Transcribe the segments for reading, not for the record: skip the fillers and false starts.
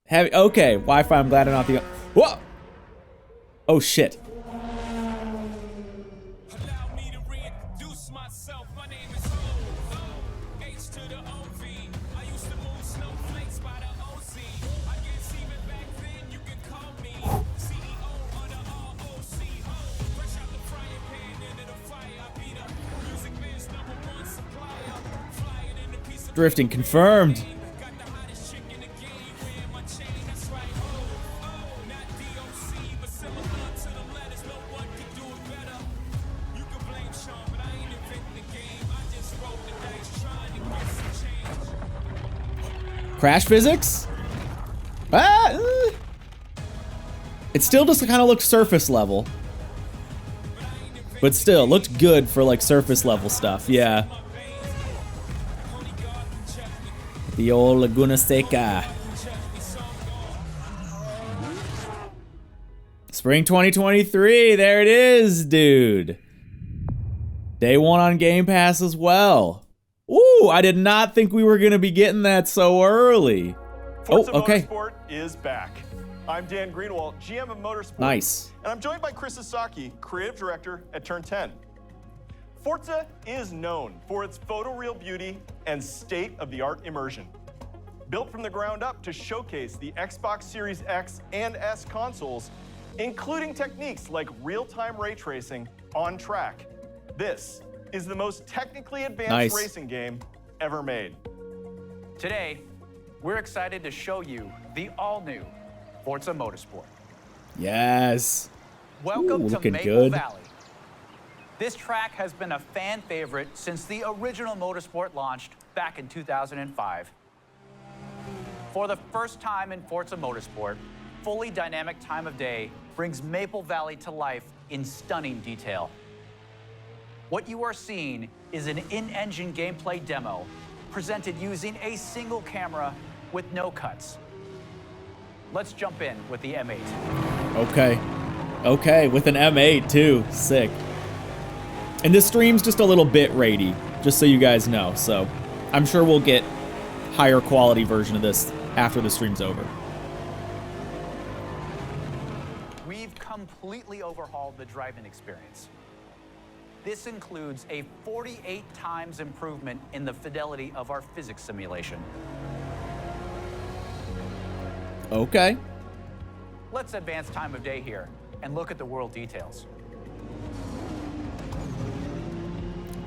Heavy. Okay, Wi-Fi. I'm glad I'm not the. Whoa! Oh shit. Drifting confirmed. Crash physics? Ah! It still just kind of looked surface level. But still, looked good for like surface level stuff, yeah. The old Laguna Seca. Spring 2023, there it is, dude. Day 1 on Game Pass as well. Ooh, I did not think we were gonna be getting that so early. Forza okay. Motorsport is back. I'm Dan Greenwald, GM of Motorsport. Nice. And I'm joined by Chris Sasaki, Creative Director at Turn 10. Forza is known for its photoreal beauty and state-of-the-art immersion. Built from the ground up to showcase the Xbox Series X and S consoles, including techniques like real-time ray tracing on track. This is the most technically advanced racing game ever made. Today, we're excited to show you the all-new Forza Motorsport. Yes. Welcome to looking Maple good. Valley. This track has been a fan favorite since the original Motorsport launched back in 2005. For the first time in Forza Motorsport, fully dynamic time of day brings Maple Valley to life in stunning detail. What you are seeing is an in-engine gameplay demo presented using a single camera with no cuts. Let's jump in with the M8. Okay. Okay, with an M8 too. Sick. And this stream's just a little bit ratey, just so you guys know. So I'm sure we'll get higher quality version of this after the stream's over. We've completely overhauled the driving experience. This includes a 48 times improvement in the fidelity of our physics simulation. Okay. Let's advance time of day here and look at the world details.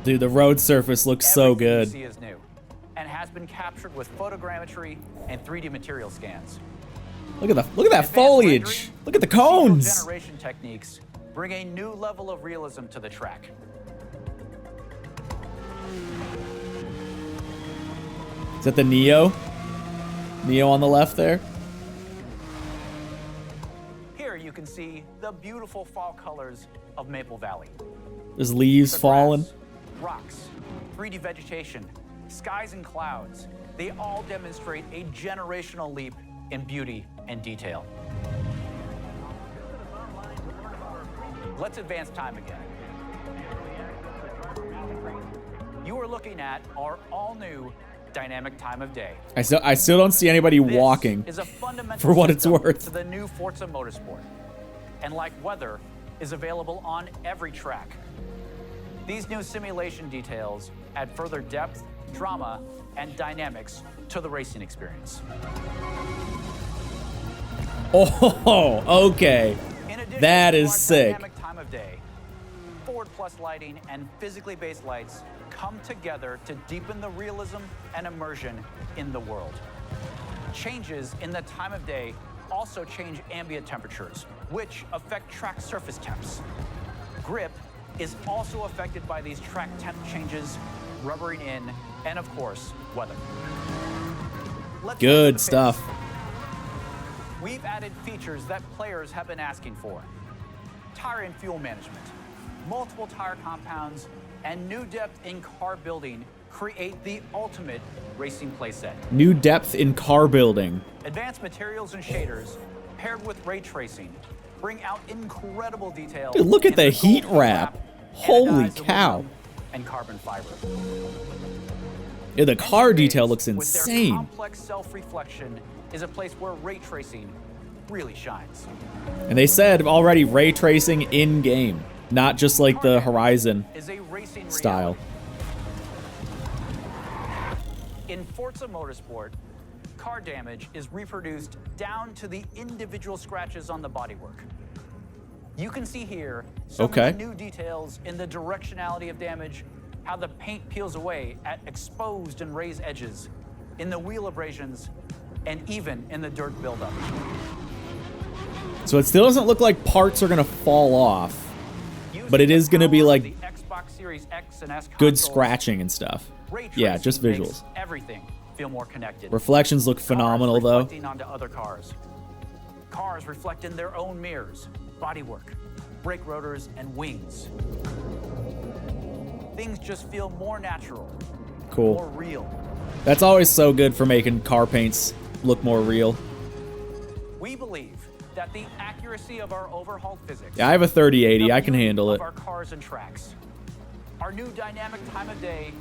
Dude, the road surface looks so good. Everything you see is new and has been captured with photogrammetry and 3D material scans. Look at that foliage. Look at the cones. Generation techniques bring a new level of realism to the track. Is that the Neo? Neo on the left there? Here you can see the beautiful fall colors of Maple Valley. There's leaves The falling. grass, rocks, 3D vegetation, skies and clouds. They all demonstrate a generational leap in beauty and detail. Let's advance time again. You are looking at our all-new dynamic time of day. I still don't see anybody This walking, is a fundamental for what it's system worth. to the new Forza Motorsport, and like weather, is available on every track. These new simulation details add further depth, drama, and dynamics to the racing experience. Oh, okay. In addition That to is our sick. dynamic time of day, Forward Plus lighting and physically based lights come together to deepen the realism and immersion in the world. Changes in the time of day also change ambient temperatures, which affect track surface temps. Grip is also affected by these track temp changes, rubbering in, and of course, weather. Let's Good look at the stuff. pace. We've added features that players have been asking for. Tire and fuel management, multiple tire compounds, and new depth in car building create the ultimate racing playset. New depth in car building. Advanced materials and shaders, paired with ray tracing, bring out incredible detail. Dude, look at in the gold heat wrap. Holy anodized cow. aluminum, and carbon fiber. Yeah, the car And detail bays, looks with their insane. complex self-reflection is a place where ray tracing really shines. And they said already ray tracing in-game, not just like the Horizon Is a racing style. In Forza Motorsport, car damage is reproduced down to the individual scratches on the bodywork. You can see here some of the new details in the directionality of damage, how the paint peels away at exposed and raised edges, in the wheel abrasions, and even in the dirt buildup. So it still doesn't look like parts are gonna fall off, but it is gonna be like Xbox Series X and S good consoles, scratching and stuff. ray Yeah, tracing just makes visuals. everything feel more connected. Reflections look phenomenal Cars though. reflecting onto other cars. Cars reflect in their own mirrors, bodywork, brake rotors, and wings. Things just feel more natural, Cool. more real. That's always so good for making car paints look more real. We believe that the accuracy of our overhauled physics, Yeah, I have a 3080. the I can beauty handle of it. our cars and tracks, our new dynamic time of day,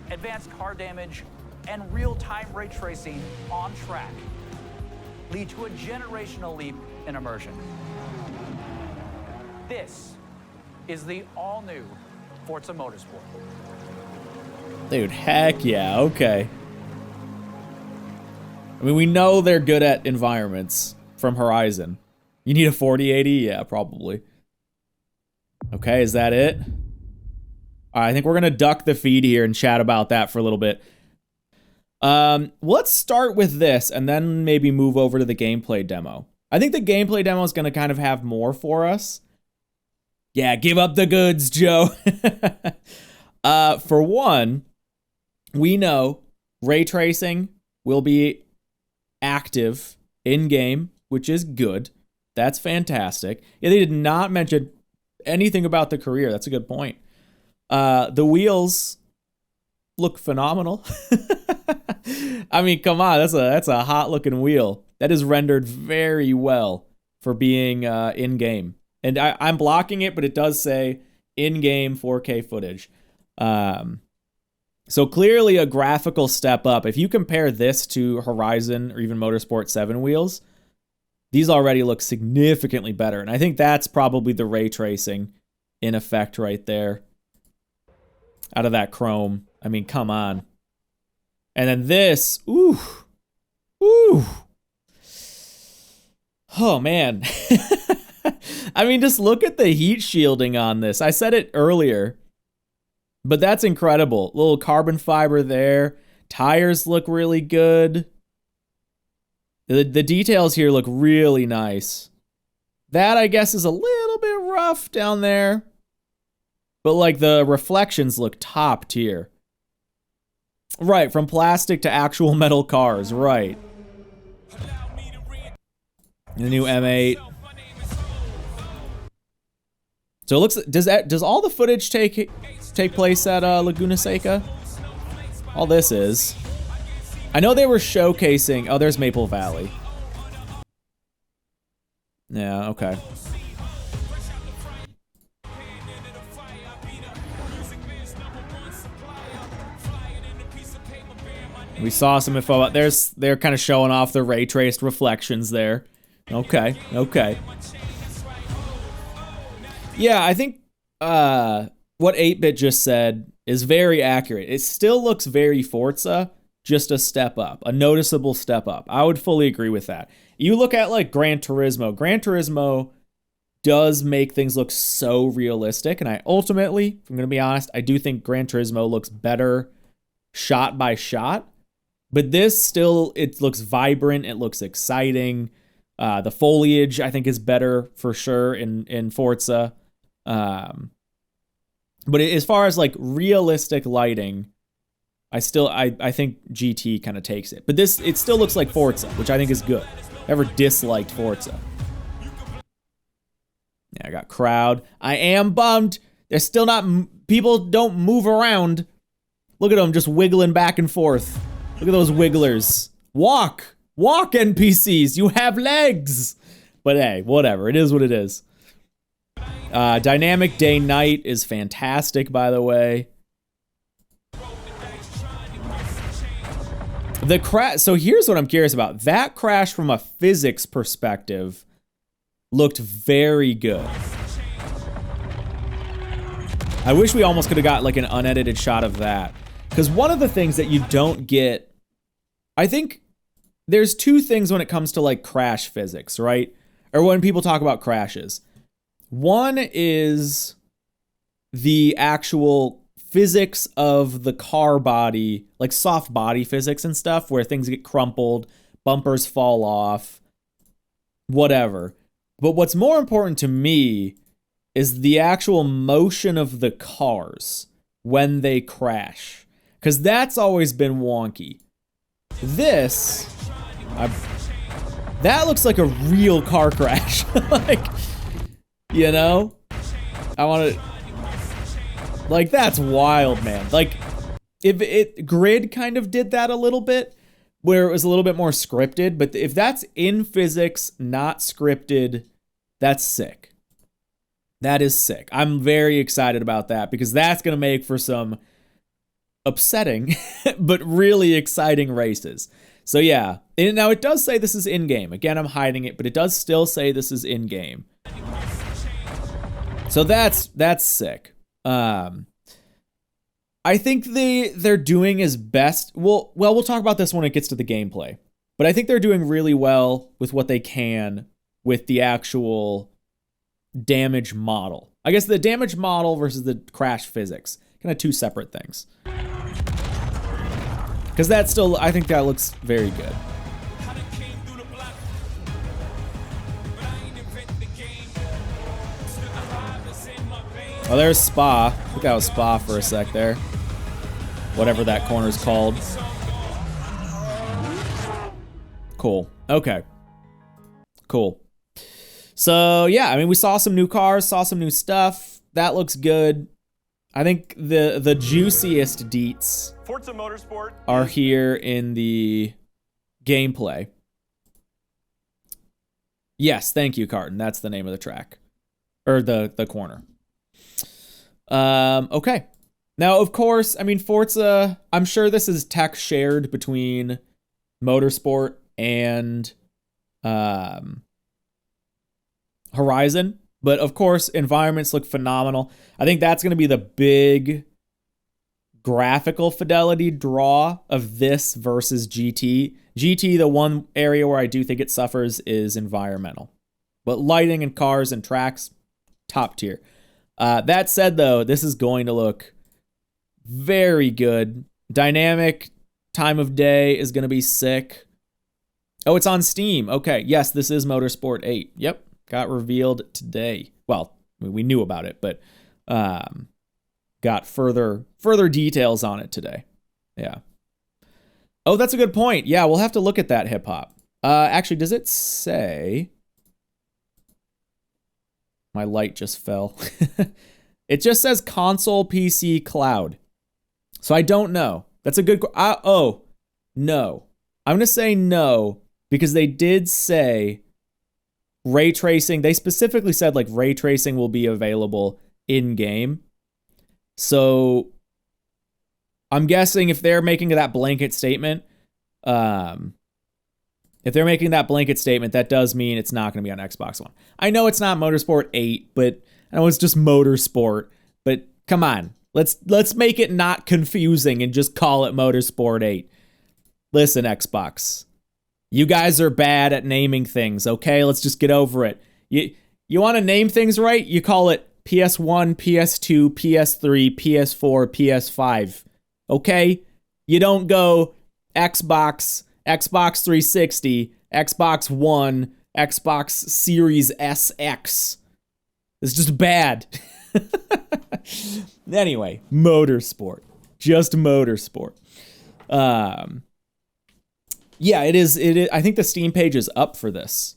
advanced car damage, and real-time ray tracing on track lead to a generational leap in immersion. This is the all-new Forza Motorsport. Dude, heck yeah, okay. I mean, we know they're good at environments from Horizon. You need a 4080? Yeah, probably. Okay, is that it? All right, I think we're going to duck the feed here and chat about that for a little bit. Let's start with this and then maybe move over to the gameplay demo. I think the gameplay demo is going to kind of have more for us. Yeah, give up the goods, Joe. For one, we know ray tracing will be active in-game, which is good. That's fantastic. Yeah, they did not mention anything about the career. That's a good point. The wheels look phenomenal. I mean, come on, that's a hot-looking wheel. That is rendered very well for being in-game. And I'm blocking it, but it does say in-game 4K footage. So clearly a graphical step up. If you compare this to Horizon or even Motorsport 7 wheels, these already look significantly better. And I think that's probably the ray tracing in effect right there. Out of that chrome. I mean, come on. And then this, ooh. Oh, man. I mean, just look at the heat shielding on this. I said it earlier. But that's incredible. Little carbon fiber there. Tires look really good. The details here look really nice. That, I guess, is a little bit rough down there. But, like, the reflections look top tier. Right, from plastic to actual metal cars. Right. The new M8. So it looks. Does all the footage take place at Laguna Seca? All this is. I know they were showcasing. Oh, there's Maple Valley. Yeah. Okay. We saw some info out there. They're kind of showing off the ray traced reflections there. Okay. Okay. Yeah, I think what 8-Bit just said is very accurate. It still looks very Forza, just a step up, a noticeable step up. I would fully agree with that. You look at like Gran Turismo. Gran Turismo does make things look so realistic, and I ultimately, if I'm going to be honest, I do think Gran Turismo looks better shot by shot. But this still, it looks vibrant, it looks exciting. The foliage, I think, is better for sure in Forza. But as far as like realistic lighting, I think GT kind of takes it. But this, it still looks like Forza, which I think is good. Never disliked Forza. Yeah, I got crowd. I am bummed. They're still not, people don't move around. Look at them just wiggling back and forth. Look at those wigglers. Walk, NPCs. You have legs. But hey, whatever. It is what it is. Dynamic day-night is fantastic, by the way. The crash. So here's what I'm curious about. That crash from a physics perspective looked very good. I wish we almost could have got like an unedited shot of that. Because one of the things that you don't get, I think there's two things when it comes to like crash physics, right? Or when people talk about crashes. One is the actual physics of the car body, like soft body physics and stuff, where things get crumpled, bumpers fall off, whatever. But what's more important to me is the actual motion of the cars when they crash. Because that's always been wonky. This, that looks like a real car crash. Like, you know? I want to... Like, that's wild, man. Like, if it... Grid kind of did that a little bit, where it was a little bit more scripted. But if that's in physics, not scripted, that's sick. That is sick. I'm very excited about that, because that's going to make for some upsetting, but really exciting races. So yeah, and now it does say this is in-game. Again, I'm hiding it, but it does still say this is in-game. So that's sick. I think they're doing as best. Well, we'll talk about this when it gets to the gameplay. But I think they're doing really well with what they can with the actual damage model. I guess the damage model versus the crash physics. Kind of two separate things. Because that's still, I think that looks very good. Oh, there's Spa. I think that was Spa for a sec there. Whatever that corner's called. Cool. Okay. Cool. So, yeah, I mean, we saw some new cars, saw some new stuff. That looks good. I think the juiciest deets Forza Motorsport are here in the gameplay. Yes, thank you, Carton. That's the name of the track. Or the corner. Okay. Now, of course, I mean, Forza, I'm sure this is tech shared between Motorsport and Horizon. But of course, environments look phenomenal. I think that's going to be the big graphical fidelity draw of this versus GT. GT, the one area where I do think it suffers is environmental. But lighting and cars and tracks, top tier. That said, though, this is going to look very good. Dynamic time of day is going to be sick. Oh, it's on Steam. Okay, yes, this is Motorsport 8. Yep. Got revealed today. Well, we knew about it, but got further details on it today. Yeah. Oh, that's a good point. Yeah, we'll have to look at that, hip hop. Actually, does it say? My light just fell. It just says console, PC, cloud. So I don't know. That's a good. Oh, no. I'm gonna say no because they did say. Ray tracing, they specifically said like ray tracing will be available in game. So I'm guessing if they're making that blanket statement, that does mean it's not going to be on Xbox One. I know it's not Motorsport 8, but I know it's just Motorsport, but come on. Let's make it not confusing and just call it Motorsport 8. Listen, Xbox. You guys are bad at naming things, okay? Let's just get over it. You want to name things right? You call it PS1, PS2, PS3, PS4, PS5, okay? You don't go Xbox, Xbox 360, Xbox One, Xbox Series SX. It's just bad. Anyway, Motorsport. Just Motorsport. Yeah, it is. I think the Steam page is up for this.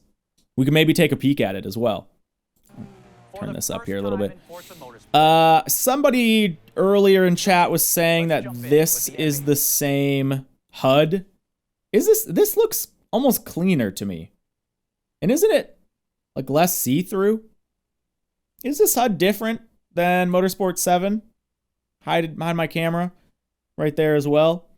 We can maybe take a peek at it as well. Turn this up here a little bit. Somebody earlier in chat was saying that this is the same HUD. This looks almost cleaner to me. And isn't it like less see-through? Is this HUD different than Motorsport 7? Hide my camera right there as well.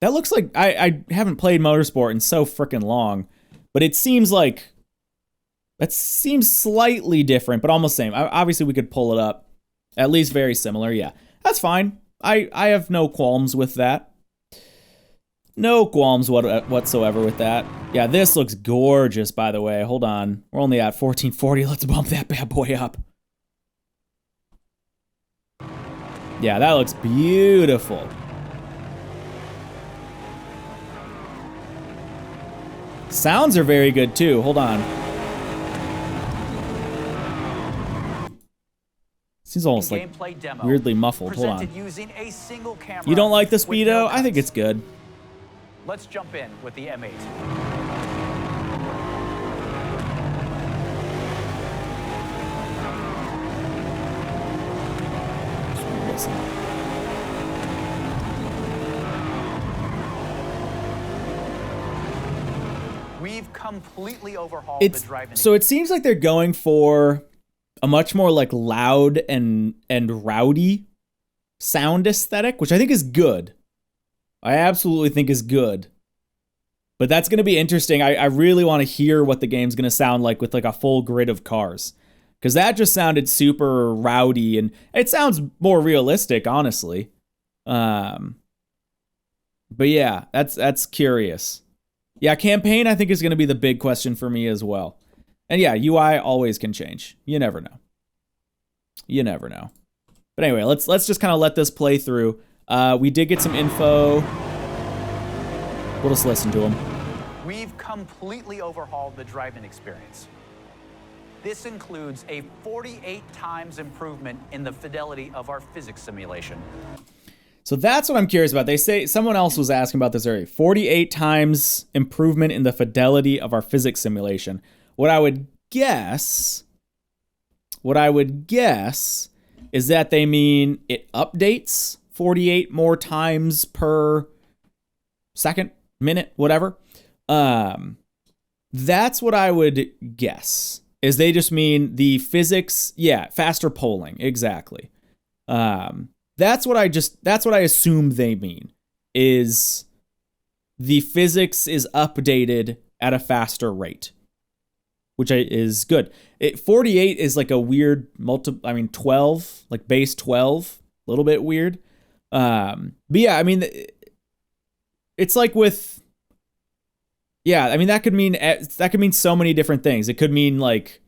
That looks like I haven't played Motorsport in so freaking long, but it seems like that seems slightly different, but almost same. Obviously, we could pull it up, at least very similar. Yeah, that's fine. I have no qualms with that. No qualms whatsoever with that. Yeah, this looks gorgeous, by the way. Hold on, we're only at 1440. Let's bump that bad boy up. Yeah, that looks beautiful. Sounds are very good too. Hold on. Seems almost like weirdly muffled. Hold on. You don't like the Speedo? I think it's good. Let's jump in with the M8. We've completely overhauled the driving. So it seems like they're going for a much more like loud and rowdy sound aesthetic, which I think is good. I absolutely think is good. But that's going to be interesting. I really want to hear what the game's going to sound like with like a full grid of cars. Because that just sounded super rowdy, and it sounds more realistic, honestly. But yeah, that's curious. Yeah, campaign I think is going to be the big question for me as well. And yeah, UI always can change. You never know. You never know. But anyway, let's just kind of let this play through. We did get some info. We'll just listen to them. We've completely overhauled the driving experience. This includes a 48 times improvement in the fidelity of our physics simulation. So that's what I'm curious about. They say, someone else was asking about this earlier. 48 times improvement in the fidelity of our physics simulation. What I would guess is that they mean it updates 48 more times per second, minute, whatever. That's what I would guess. Is they just mean the physics, yeah, faster polling, exactly. That's what I assume they mean, is the physics is updated at a faster rate, which is good. 48 is like a weird 12, like base 12, a little bit weird. But yeah, I mean, it's like with, yeah, I mean, that could mean so many different things. It could mean like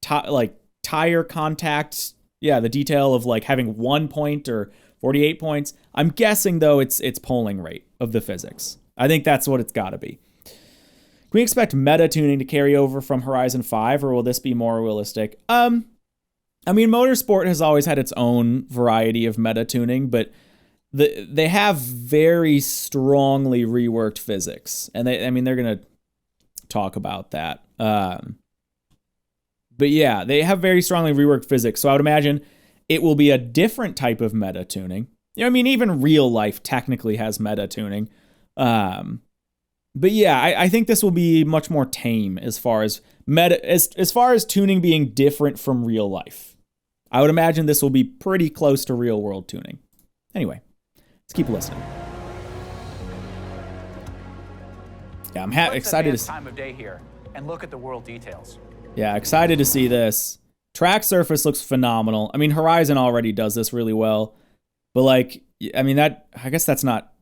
tire contact. Yeah, the detail of like having 1 point or 48 points. I'm guessing though it's polling rate of the physics. I think that's what it's got to be. Can we expect meta tuning to carry over from Horizon 5, or will this be more realistic? I mean, Motorsport has always had its own variety of meta tuning, but they have very strongly reworked physics, and they're gonna talk about that. But yeah, they have very strongly reworked physics, so I would imagine it will be a different type of meta tuning. You know, I mean, even real life technically has meta tuning. But yeah, I think this will be much more tame as far as as far as tuning being different from real life. I would imagine this will be pretty close to real world tuning. Anyway, let's keep listening. Yeah, I'm excited to see time of day here and look at the world details. Yeah, excited to see this. Track surface looks phenomenal. I mean, Horizon already does this really well, but like, I mean, I guess that's not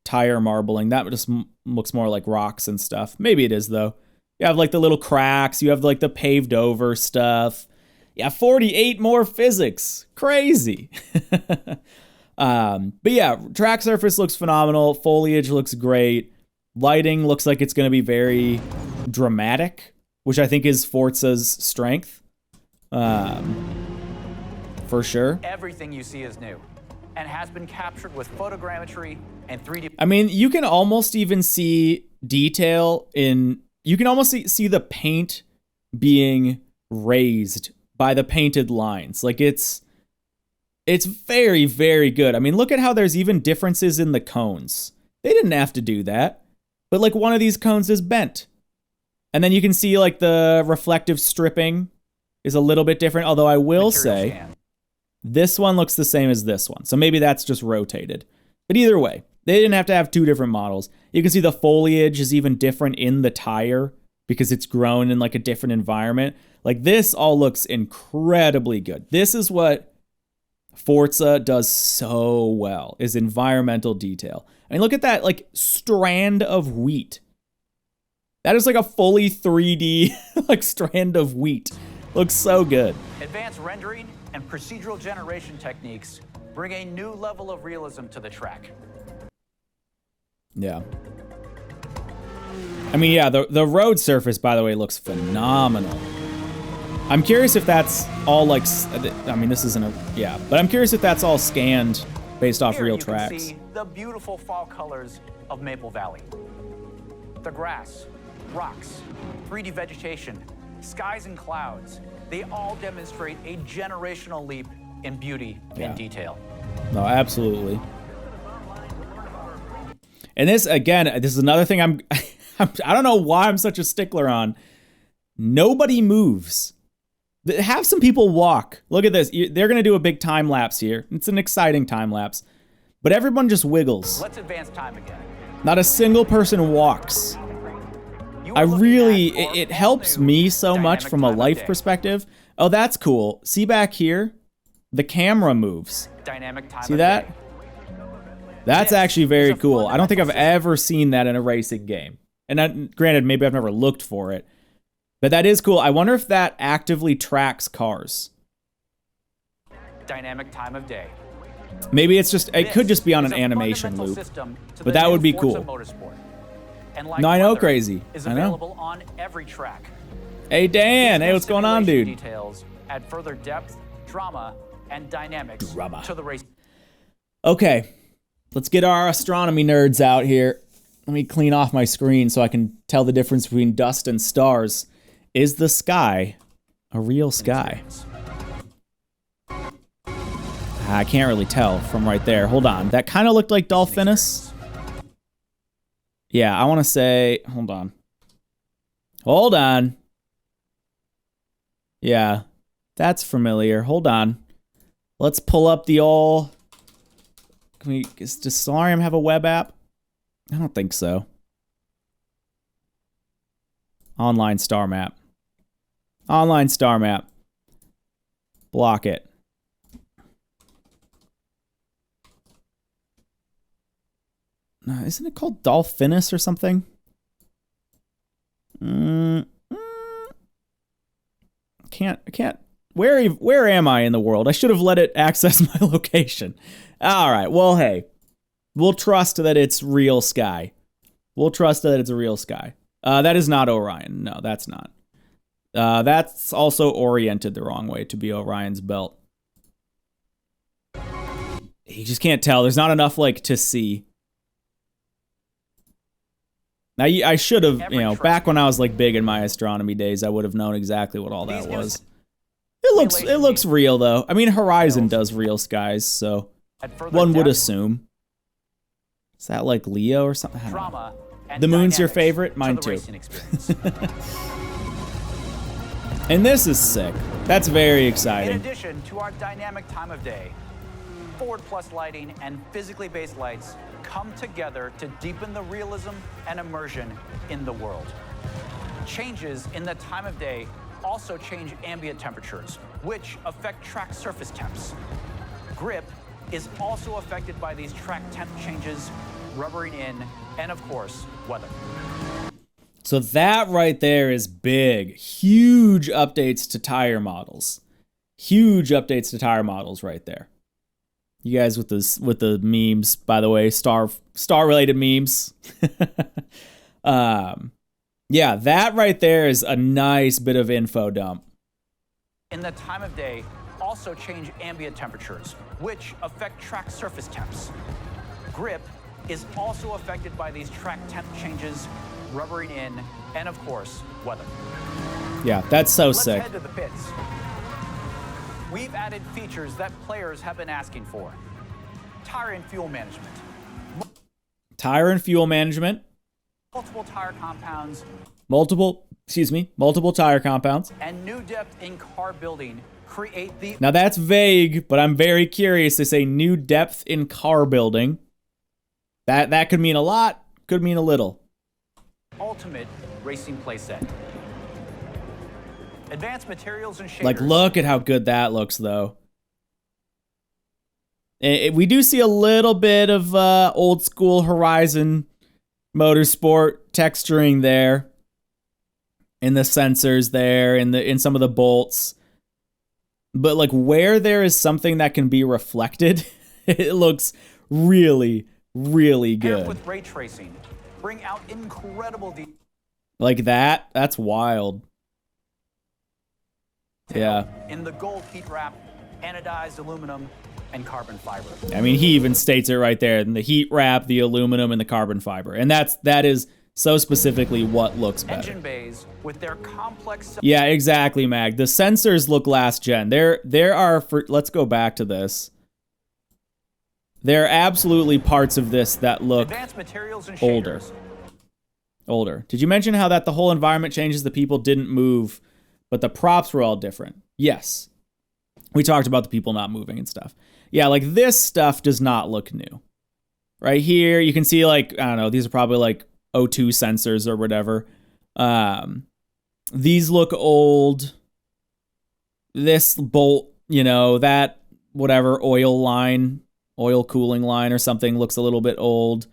tire marbling. That just looks more like rocks and stuff. Maybe it is though. You have like the little cracks. You have like the paved over stuff. Yeah, 48 more physics. Crazy. But yeah, track surface looks phenomenal. Foliage looks great. Lighting looks like it's going to be very dramatic, which I think is Forza's strength. For sure. Everything you see is new and has been captured with photogrammetry and 3D. I mean, you can almost even see detail you can almost see the paint being raised by the painted lines. Like it's very, very good. I mean, look at how there's even differences in the cones. They didn't have to do that, but like one of these cones is bent. And then you can see like the reflective stripping is a little bit different. Although I will say this one looks the same as this one. So maybe that's just rotated. But either way, They didn't have to have 2 different models. You can see the foliage is even different in the tire because it's grown in like a different environment. Like this all looks incredibly good. This is what Forza does so well, is environmental detail. I mean, look at that like strand of wheat. That is like a fully 3D like strand of wheat. Looks so good. Advanced rendering and procedural generation techniques bring a new level of realism to the track. Yeah. I mean, yeah, the road surface, by the way, looks phenomenal. I'm curious if that's all like, I mean, this isn't a, yeah, but I'm curious if that's all scanned based off real tracks. Here you can see the beautiful fall colors of Maple Valley. The grass, rocks, 3D vegetation, skies and clouds, they all demonstrate a generational leap in beauty and detail. No, absolutely. And this, again, this is another thing I don't know why I'm such a stickler on. Nobody moves. Have some people walk. Look at this. They're going to do a big time lapse here. It's an exciting time lapse. But everyone just wiggles. Let's advance time again. Not a single person walks. I really, it helps me so much from a life perspective. Oh, that's cool. See back here? The camera moves. Dynamic time. See that? That's actually very cool. I don't think I've ever seen that in a racing game. And that, granted, maybe I've never looked for it. But that is cool. I wonder if that actively tracks cars. Dynamic time of day. Maybe it's just, it could just be on an animation loop. But that would be cool. No, I know, Crazy. Is I know. available on every track. Hey, Dan. Hey, what's going on, dude? Details add further depth, drama, and dynamics to the race. Okay. Let's get our astronomy nerds out here. Let me clean off my screen so I can tell the difference between dust and stars. Is the sky a real sky? I can't really tell from right there. Hold on. That kind of looked like Dolphinus. Yeah, I want to say... Hold on. Hold on. Yeah, that's familiar. Hold on. Let's pull up the old... Does Solarium have a web app? I don't think so. Online star map. Online star map. Block it. No, isn't it called Dolphinus or something? I can't. Where am I in the world? I should have let it access my location. All right. Well, hey, we'll trust that it's real sky. We'll trust that it's a real sky. That is not Orion. No, that's not. That's also oriented the wrong way to be Orion's belt. You just can't tell. There's not enough like to see. Now, I should have, you know, back when I was like big in my astronomy days, I would have known exactly what all that was. It looks real though. I mean, Horizon does real skies, so one would assume. Is that like Leo or something? I don't know. The moon's your favorite? Mine too. And this is sick. That's very exciting. In addition to our dynamic time of day, Forward Plus lighting and physically based lights come together to deepen the realism and immersion in the world. Changes in the time of day also change ambient temperatures, which affect track surface temps. Grip is also affected by these track temp changes, rubbering in, and of course, weather. So that right there is big. Huge updates to tire models. Huge updates to tire models right there. You guys with the memes, by the way, star related memes. Yeah, that right there is a nice bit of info dump. In the time of day, also change ambient temperatures, which affect track surface temps. Grip is also affected by these track temp changes, rubbering in, and of course, weather. Yeah, that's so sick. Let's head to the pits. We've added features that players have been asking for. Tire and fuel management. Tire and fuel management. Multiple tire compounds. Multiple tire compounds. And new depth in car building create the... Now that's vague, but I'm very curious. They say new depth in car building. That could mean a lot, could mean a little. Ultimate racing playset. Advanced materials and shaders. Like, look at how good that looks, though. We do see a little bit of old school Horizon Motorsport texturing there, in the sensors there, in some of the bolts. But like where there is something that can be reflected, it looks really, really good. With ray tracing, bring out incredible like that. That's wild. Yeah. In the gold heat wrap, anodized aluminum, and carbon fiber. I mean, he even states it right there: in the heat wrap, the aluminum, and the carbon fiber, and that is so specifically what looks better. Engine bays with their complex. Yeah, exactly, Mag. The sensors look last gen. There are. Let's go back to this. There are absolutely parts of this that look advanced materials and older. shaders. Older. Did you mention how that the whole environment changes? The people didn't move, but the props were all different. Yes. We talked about the people not moving and stuff. Yeah, like this stuff does not look new. Right here, you can see like, I don't know, these are probably like O2 sensors or whatever. These look old. This bolt, that whatever oil cooling line or something looks a little bit old.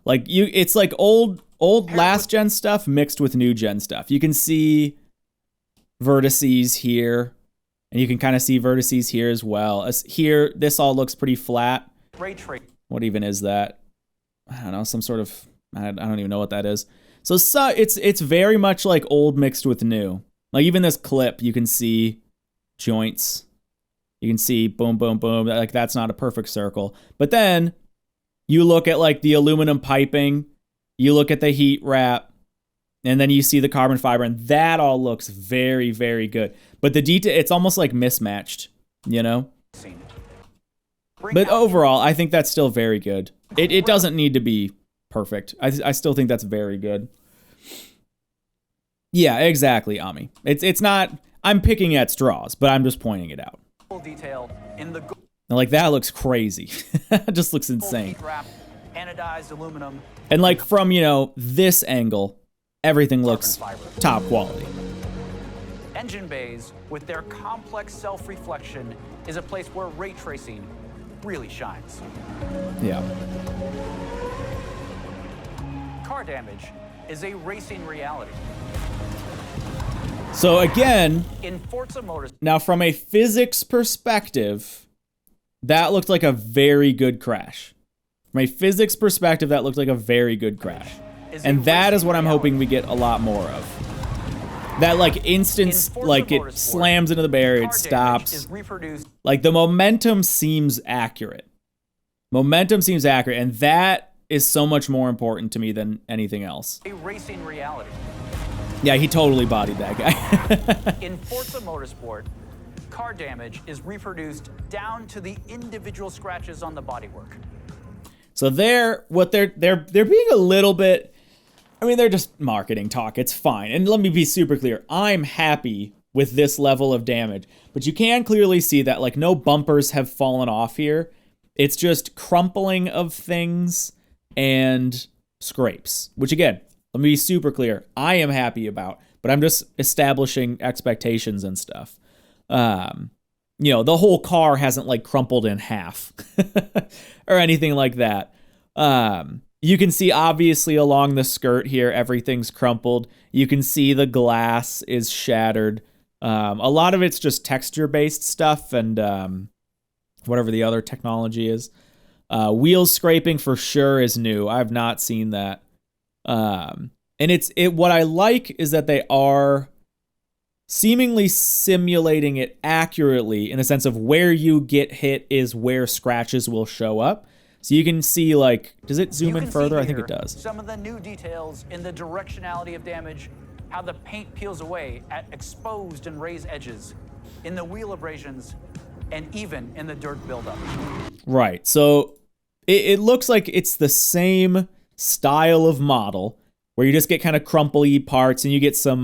Like it's like old last gen stuff mixed with new gen stuff. You can see vertices here, and you can kind of see vertices here as well. As here, this all looks pretty flat. What even is that? I don't know, some sort of, I don't even know what that is. So it's very much like old mixed with new. Like even this clip, you can see joints. You can see boom, boom, boom. Like that's not a perfect circle. But then you look at like the aluminum piping, you look at the heat wrap, and then you see the carbon fiber, and that all looks very, very good. But the detail, it's almost like mismatched, But overall, I think that's still very good. It doesn't need to be perfect. I still think that's very good. Yeah, exactly, Ami. It's not, I'm picking at straws, but I'm just pointing it out. Detail in the like that looks crazy. It just looks insane. Anodized aluminum. And like from, this angle, everything looks top quality. Engine bays with their complex self-reflection is a place where ray tracing really shines. Yeah. Car damage is a racing reality. So again, in Forza Motorsport, now from a physics perspective, that looked like a very good crash. From a physics perspective, that looked like a very good crash. And that is what I'm hoping we get a lot more of. That like instance, like it slams into the barrier, it stops. Like the momentum seems accurate. And that is so much more important to me than anything else. A racing reality. Yeah, he totally bodied that guy. In Forza Motorsport, car damage is reproduced down to the individual scratches on the bodywork. So they're being a little bit, I mean, they're just marketing talk. It's fine. And let me be super clear. I'm happy with this level of damage, but you can clearly see that like no bumpers have fallen off here. It's just crumpling of things and scrapes, which again, let me be super clear. I am happy about, but I'm just establishing expectations and stuff. The whole car hasn't like crumpled in half or anything like that. You can see obviously along the skirt here, everything's crumpled. You can see the glass is shattered. A lot of it's just texture-based stuff and whatever the other technology is. Wheel scraping for sure is new. I've not seen that. And what I like is that they are seemingly simulating it accurately in the sense of where you get hit is where scratches will show up. So you can see, like, does it zoom in further? I think it does. Some of the new details in the directionality of damage, how the paint peels away at exposed and raised edges, in the wheel abrasions, and even in the dirt buildup. Right. So it looks like it's the same style of model where you just get kind of crumply parts and you get some,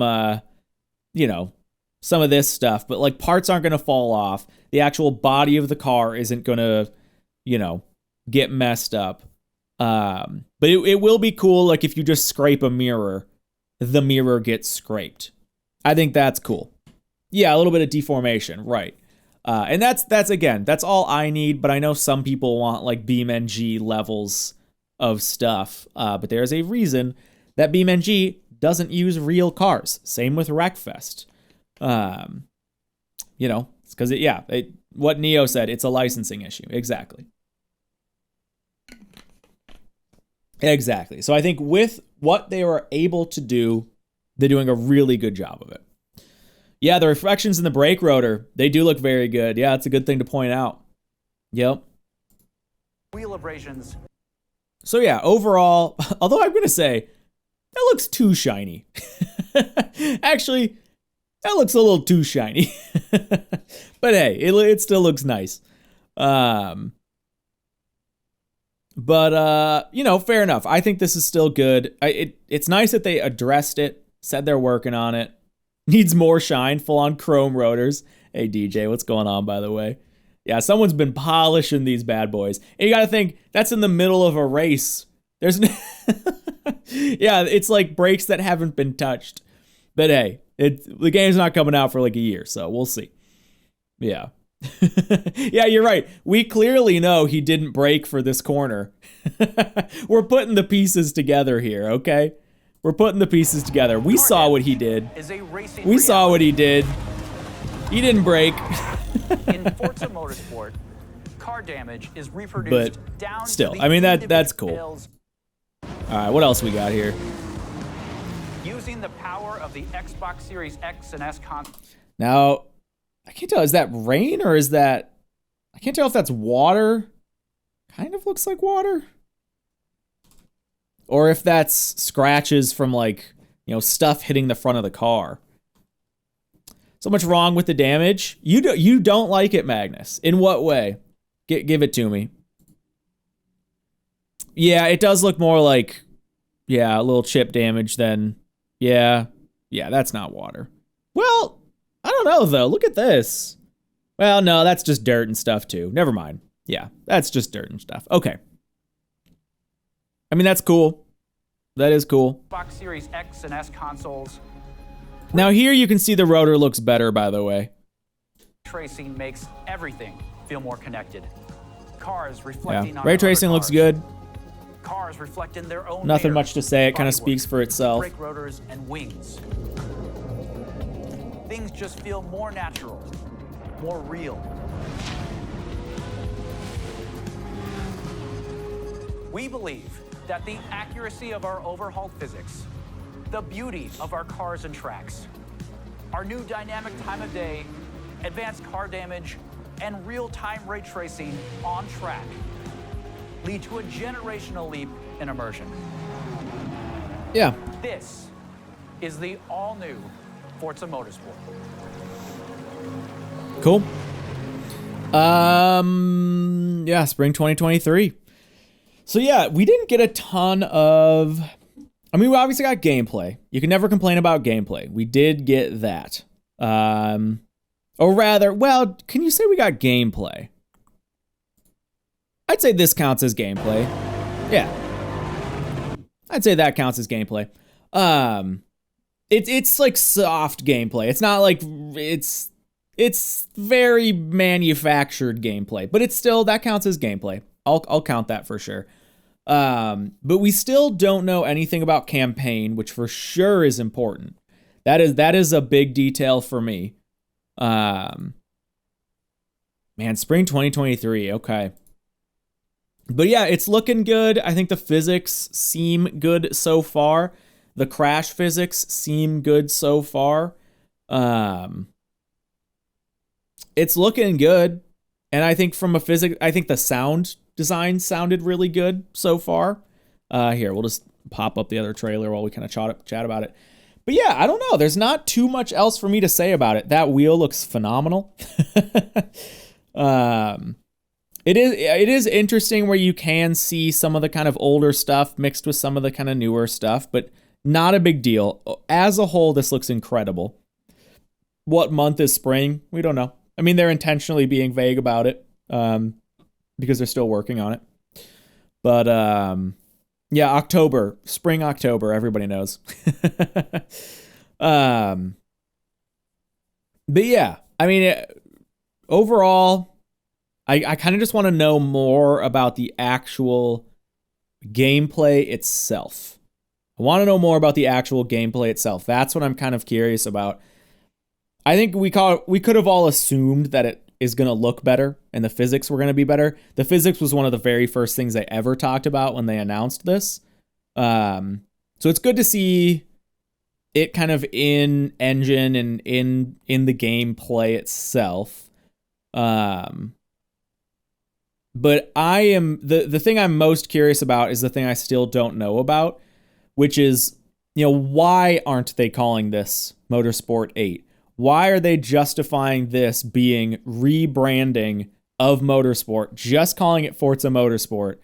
some of this stuff, but like parts aren't going to fall off. The actual body of the car isn't going to, get messed up. But it will be cool, like, if you just scrape a mirror, the mirror gets scraped. I think that's cool. Yeah, a little bit of deformation, right. And that's all I need, but I know some people want, like, BeamNG levels of stuff, but there's a reason that BeamNG doesn't use real cars. Same with Wreckfest. You know, it's because, what Neo said, it's a licensing issue. Exactly. So I think with what they were able to do, they're doing a really good job of it. Yeah, the reflections in the brake rotor, they do look very good. Yeah, it's a good thing to point out. Yep. Wheel abrasions. So yeah, overall, although I'm going to say, that looks too shiny. Actually, that looks a little too shiny. But hey, it still looks nice. But you know, fair enough. I think this is still good. It's nice that they addressed it, said they're working on it. Needs more shine, full on chrome rotors. Hey DJ, what's going on, by the way? Yeah, someone's been polishing these bad boys. And you gotta think, that's in the middle of a race. There's no yeah, it's like brakes that haven't been touched. But hey, the game's not coming out for like a year, so we'll see. Yeah. Yeah, you're right. We clearly know he didn't brake for this corner. We're putting the pieces together here, okay? We're putting the pieces together. We saw what he did. We saw what he did. He didn't brake. In Forza Motorsport, car damage is reproduced down still, to I mean, that's individual cool. details. All right, what else we got here? Using the power of the Xbox Series X and S console. Now, I can't tell, is that rain or is that... I can't tell if that's water. Kind of looks like water. Or if that's scratches from, like, you know, stuff hitting the front of the car. So much wrong with the damage. You don't like it, Magnus. In what way? Give it to me. Yeah, it does look more like, yeah, a little chip damage than, yeah, that's not water. Well, I don't know, though. Look at this. Well, no, that's just dirt and stuff, too. Never mind. Yeah, that's just dirt and stuff. Okay. I mean, that's cool. That is cool. Xbox Series X and S consoles. Now here you can see the rotor looks better, by the way. Tracing makes everything feel more connected. Cars reflecting on ray tracing looks good. Cars reflect in their own Nothing mirrors, much to say. It kind of speaks for itself. brake rotors and wings. Things just feel more natural, more real. We believe that the accuracy of our overhauled physics, the beauty of our cars and tracks, our new dynamic time of day, advanced car damage, and real-time ray tracing on track lead to a generational leap in immersion. Yeah. This is the all-new Forza Motorsport. Cool. Yeah, spring 2023. So yeah, we didn't get a ton of... I mean, we obviously got gameplay. You can never complain about gameplay. We did get that. Or rather, well, can you say we got gameplay? I'd say this counts as gameplay. Yeah. I'd say that counts as gameplay. It's like soft gameplay. It's not like it's very manufactured gameplay, but it's still, that counts as gameplay. I'll count that for sure. But we still don't know anything about campaign, which for sure is important. That is a big detail for me. Man, spring 2023. Okay. But yeah, it's looking good. I think the physics seem good so far. The crash physics seem good so far. It's looking good. And I think from a I think the sound design sounded really good so far. Here, we'll just pop up the other trailer while we kind of chat about it. But yeah, I don't know. There's not too much else for me to say about it. That wheel looks phenomenal. It is interesting where you can see some of the kind of older stuff mixed with some of the kind of newer stuff, but not a big deal. As a whole, this looks incredible. What month is spring? We don't know. I mean, they're intentionally being vague about it because they're still working on it. But yeah, October, spring October, everybody knows. But yeah, I mean, overall, I kind of just want to know more about the actual gameplay itself. I want to know more about the actual gameplay itself. That's what I'm kind of curious about. I think we could have all assumed that it is going to look better and the physics were going to be better. The physics was one of the very first things they ever talked about when they announced this. So it's good to see it kind of in engine and in the gameplay itself. But I am the thing I'm most curious about is the thing I still don't know about, which is, why aren't they calling this Motorsport 8? Why are they justifying this being rebranding of Motorsport, just calling it Forza Motorsport?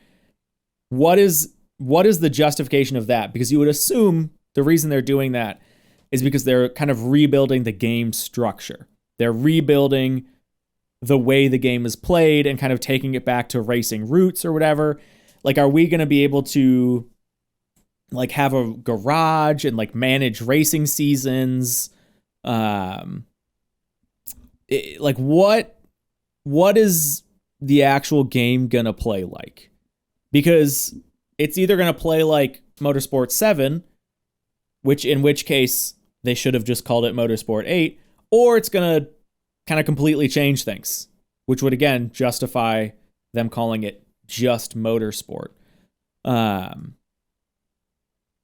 What is the justification of that? Because you would assume the reason they're doing that is because they're kind of rebuilding the game structure. They're rebuilding the way the game is played and kind of taking it back to racing roots or whatever. Like, are we going to be able to like have a garage and like manage racing seasons? Like what is the actual game going to play like? Because it's either going to play like Motorsport 7, in which case they should have just called it Motorsport 8, or it's going to kind of completely change things, which would again justify them calling it just Motorsport.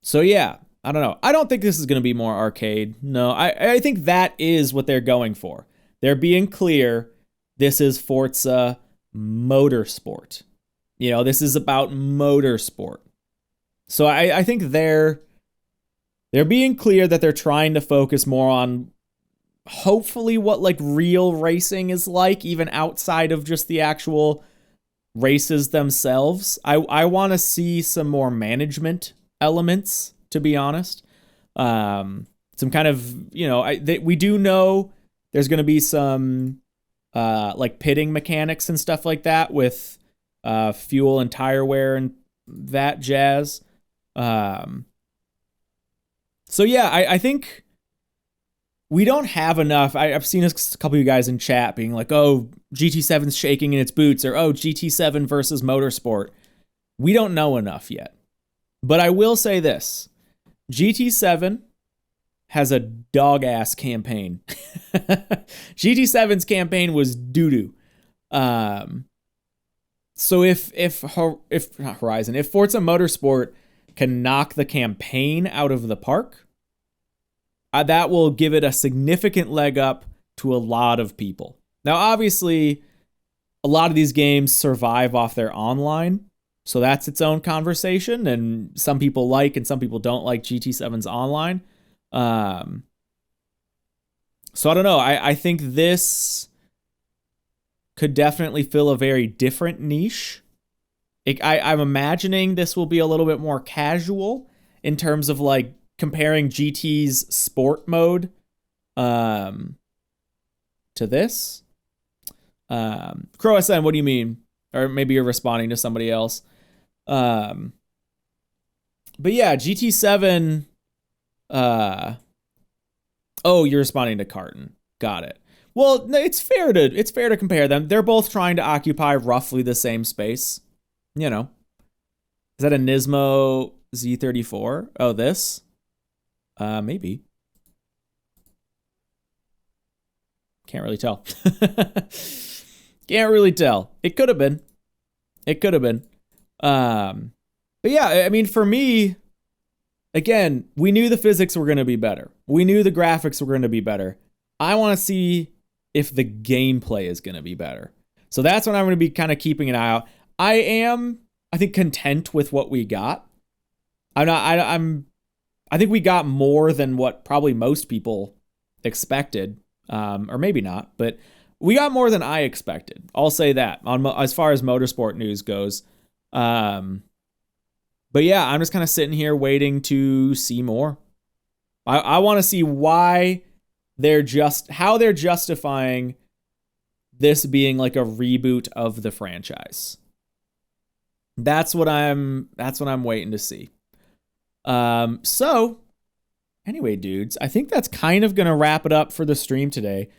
So yeah, I don't know. I don't think this is going to be more arcade. No, I think that is what they're going for. They're being clear. This is Forza Motorsport. This is about motorsport. So I think they're being clear that they're trying to focus more on hopefully what like real racing is like, even outside of just the actual races themselves. I want to see some more management elements, to be honest. Some kind of, we do know there's going to be some like pitting mechanics and stuff like that with fuel and tire wear and that jazz. So yeah, I think we don't have enough. I've seen a couple of you guys in chat being like, oh, GT7's shaking in its boots, or oh, GT7 versus Motorsport. We don't know enough yet. But I will say this. GT7 has a dog-ass campaign. GT7's campaign was doo-doo. So if Forza Motorsport can knock the campaign out of the park, that will give it a significant leg up to a lot of people. Now, obviously, a lot of these games survive off their online, so that's its own conversation, and some people like and some people don't like GT7's online. So I don't know. I think this could definitely fill a very different niche. I'm imagining this will be a little bit more casual in terms of like comparing GT's sport mode to this. Crow SN, what do you mean? Or maybe you're responding to somebody else. But yeah, GT7. Oh, you're responding to Carton. Got it. Well, it's fair to compare them. They're both trying to occupy roughly the same space. Is that a Nismo Z34? Oh, this? Maybe. Can't really tell. Can't really tell. It could have been. But yeah, I mean, for me, again, we knew the physics were going to be better. We knew the graphics were going to be better. I want to see if the gameplay is going to be better. So that's what I'm going to be kind of keeping an eye out. I think, content with what we got. I think we got more than what probably most people expected, or maybe not, but we got more than I expected. I'll say that as far as motorsport news goes. But yeah, I'm just kind of sitting here waiting to see more. I want to see why how they're justifying this being like a reboot of the franchise. That's what I'm waiting to see. So anyway, dudes, I think that's kind of gonna wrap it up for the stream today.